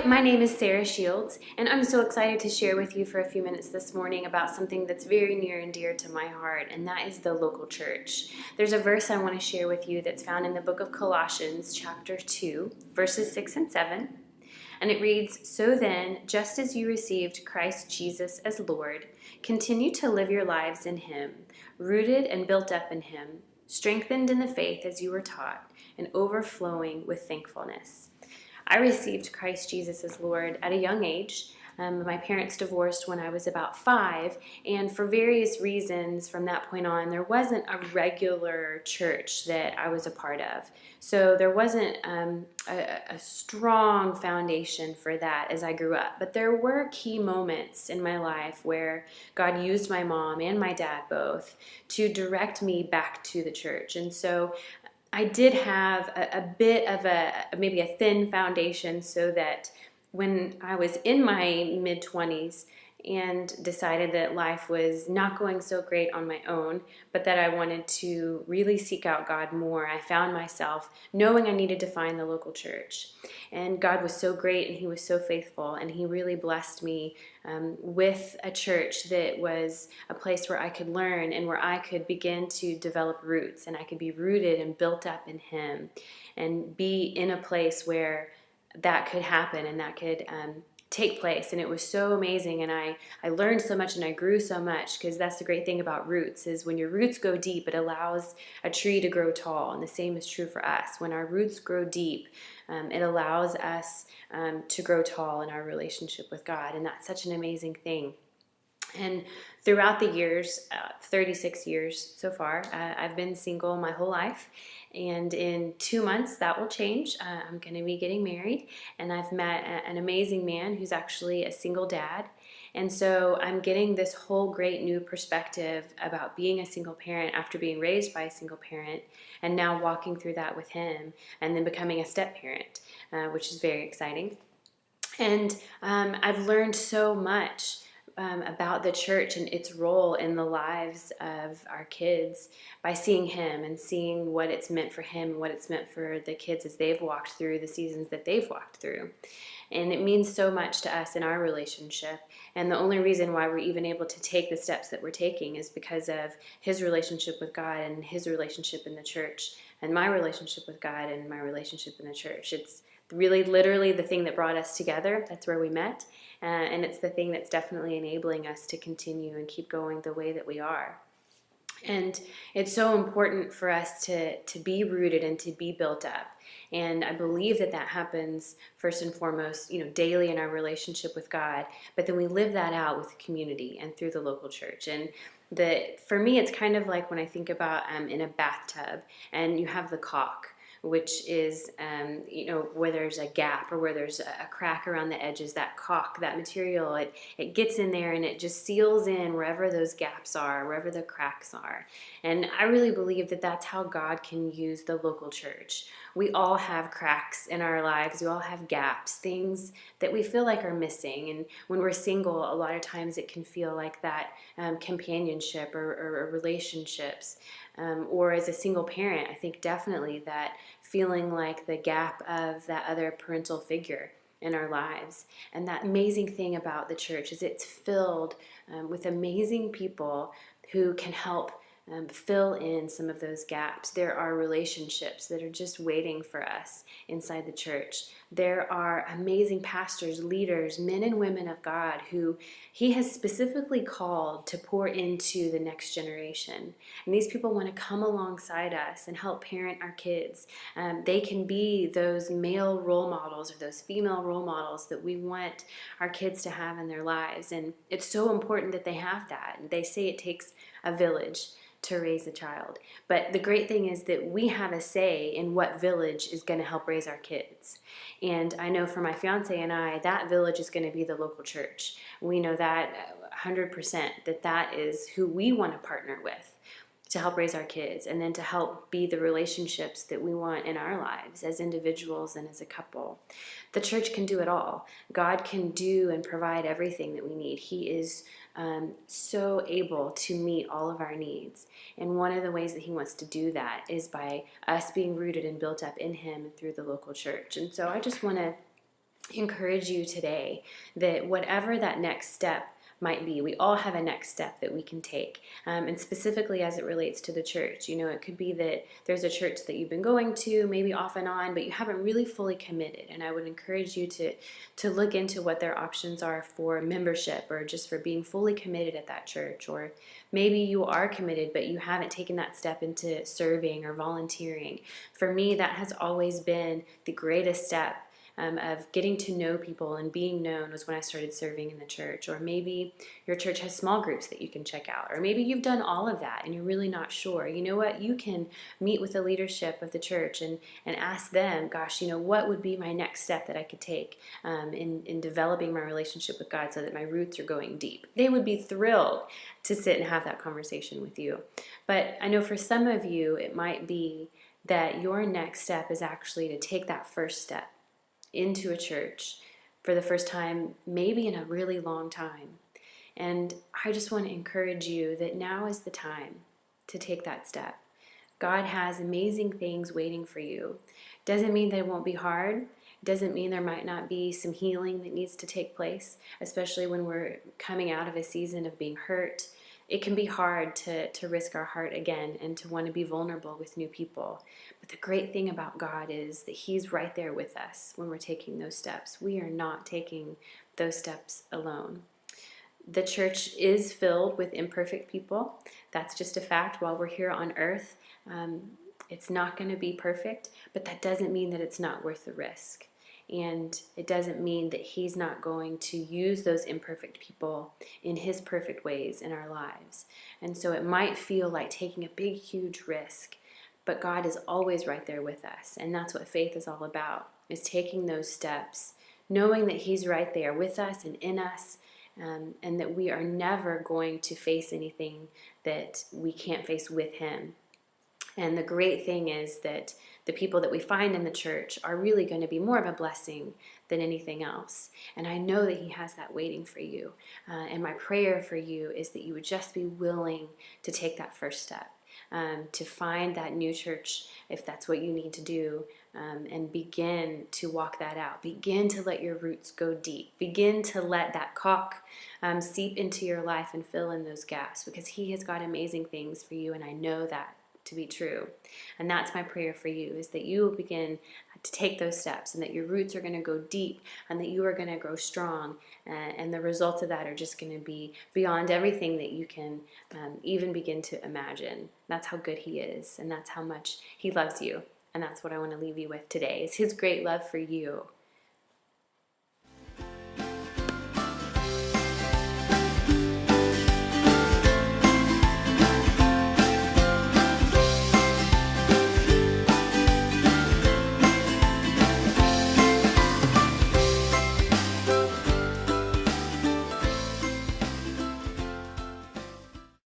my name is Sara Shields, and I'm so excited to share with you for a few minutes this morning about something that's very near and dear to my heart, and that is the local church. There's a verse I want to share with you that's found in the book of Colossians, chapter 2, verses 6 and 7. And it reads, "So then, just as you received Christ Jesus as Lord, continue to live your lives in him, rooted and built up in him, strengthened in the faith as you were taught, and overflowing with thankfulness." I received Christ Jesus as Lord at a young age. My parents divorced when I was about 5, and for various reasons from that point on, there wasn't a regular church that I was a part of. So there wasn't a strong foundation for that as I grew up. But there were key moments in my life where God used my mom and my dad both to direct me back to the church. And so I did have a bit of maybe a thin foundation, so that when I was in my mid-20s and decided that life was not going so great on my own, but that I wanted to really seek out God more, I found myself knowing I needed to find the local church. And God was so great, and he was so faithful, and he really blessed me with a church that was a place where I could learn and where I could begin to develop roots, and I could be rooted and built up in him and be in a place where that could happen and that could take place. And it was so amazing, and I learned so much and I grew so much, because that's the great thing about roots, is when your roots go deep, it allows a tree to grow tall. And the same is true for us. When our roots grow deep, it allows us to grow tall in our relationship with God, and that's such an amazing thing. And throughout the years, 36 years so far, I've been single my whole life. And in 2 months, that will change. I'm going to be getting married, and I've met an amazing man who's actually a single dad. And so I'm getting this whole great new perspective about being a single parent after being raised by a single parent, and now walking through that with him, and then becoming a step parent, which is very exciting. And I've learned so much about the church and its role in the lives of our kids by seeing him and seeing what it's meant for him and what it's meant for the kids as they've walked through the seasons that they've walked through. And it means so much to us in our relationship. And the only reason why we're even able to take the steps that we're taking is because of his relationship with God and his relationship in the church, and my relationship with God and my relationship in the church. It's really literally the thing that brought us together. That's where we met. And it's the thing that's definitely enabling us to continue and keep going the way that we are. And it's so important for us to be rooted and to be built up. And I believe that happens first and foremost, daily in our relationship with God. But then we live that out with the community and through the local church. And for me, it's kind of like when I think about in a bathtub, and you have the caulk, which is, where there's a gap or where there's a crack around the edges, that caulk, that material, it gets in there and it just seals in wherever those gaps are, wherever the cracks are. And I really believe that that's how God can use the local church. We all have cracks in our lives. We all have gaps, things that we feel like are missing. And when we're single, a lot of times it can feel like that companionship or relationships. Or as a single parent, I think definitely that feeling like the gap of that other parental figure in our lives. And that amazing thing about the church is it's filled with amazing people who can help fill in some of those gaps. There are relationships that are just waiting for us inside the church. There are amazing pastors, leaders, men and women of God who he has specifically called to pour into the next generation. And these people want to come alongside us and help parent our kids. They can be those male role models or those female role models that we want our kids to have in their lives. And it's so important that they have that. They say it takes a village to raise a child. But the great thing is that we have a say in what village is going to help raise our kids. And I know for my fiance and I, that village is going to be the local church. We know that 100%, that is who we want to partner with to help raise our kids, and then to help be the relationships that we want in our lives as individuals and as a couple. The church can do it all. God can do and provide everything that we need. He is so able to meet all of our needs. And one of the ways that he wants to do that is by us being rooted and built up in him and through the local church. And so I just want to encourage you today that whatever that next step might be, we all have a next step that we can take. And specifically as it relates to the church, it could be that there's a church that you've been going to, maybe off and on, but you haven't really fully committed. And I would encourage you to look into what their options are for membership or just for being fully committed at that church. Or maybe you are committed, but you haven't taken that step into serving or volunteering. For me, that has always been the greatest step of getting to know people and being known was when I started serving in the church. Or maybe your church has small groups that you can check out. Or maybe you've done all of that and you're really not sure. You know what? You can meet with the leadership of the church and ask them, gosh, what would be my next step that I could take in developing my relationship with God so that my roots are going deep. They would be thrilled to sit and have that conversation with you. But I know for some of you, it might be that your next step is actually to take that first step into a church for the first time, maybe in a really long time. And I just want to encourage you that now is the time to take that step. God has amazing things waiting for you. Doesn't mean that it won't be hard. Doesn't mean there might not be some healing that needs to take place, especially when we're coming out of a season of being hurt. It can be hard to risk our heart again and to want to be vulnerable with new people. But the great thing about God is that He's right there with us when we're taking those steps. We are not taking those steps alone. The church is filled with imperfect people. That's just a fact. While we're here on earth, it's not going to be perfect, but that doesn't mean that it's not worth the risk. And it doesn't mean that He's not going to use those imperfect people in His perfect ways in our lives. And so it might feel like taking a big, huge risk, but God is always right there with us. And that's what faith is all about, is taking those steps, knowing that He's right there with us and in us, and that we are never going to face anything that we can't face with Him. And the great thing is that the people that we find in the church are really going to be more of a blessing than anything else. And I know that He has that waiting for you. And my prayer for you is that you would just be willing to take that first step, to find that new church if that's what you need to do, and begin to walk that out. Begin to let your roots go deep. Begin to let that caulk seep into your life and fill in those gaps, because He has got amazing things for you, and I know that to be true. And that's my prayer for you, is that you will begin to take those steps and that your roots are going to go deep and that you are going to grow strong, and the results of that are just going to be beyond everything that you can even begin to imagine. That's how good He is, and that's how much He loves you. And that's what I want to leave you with today, is His great love for you.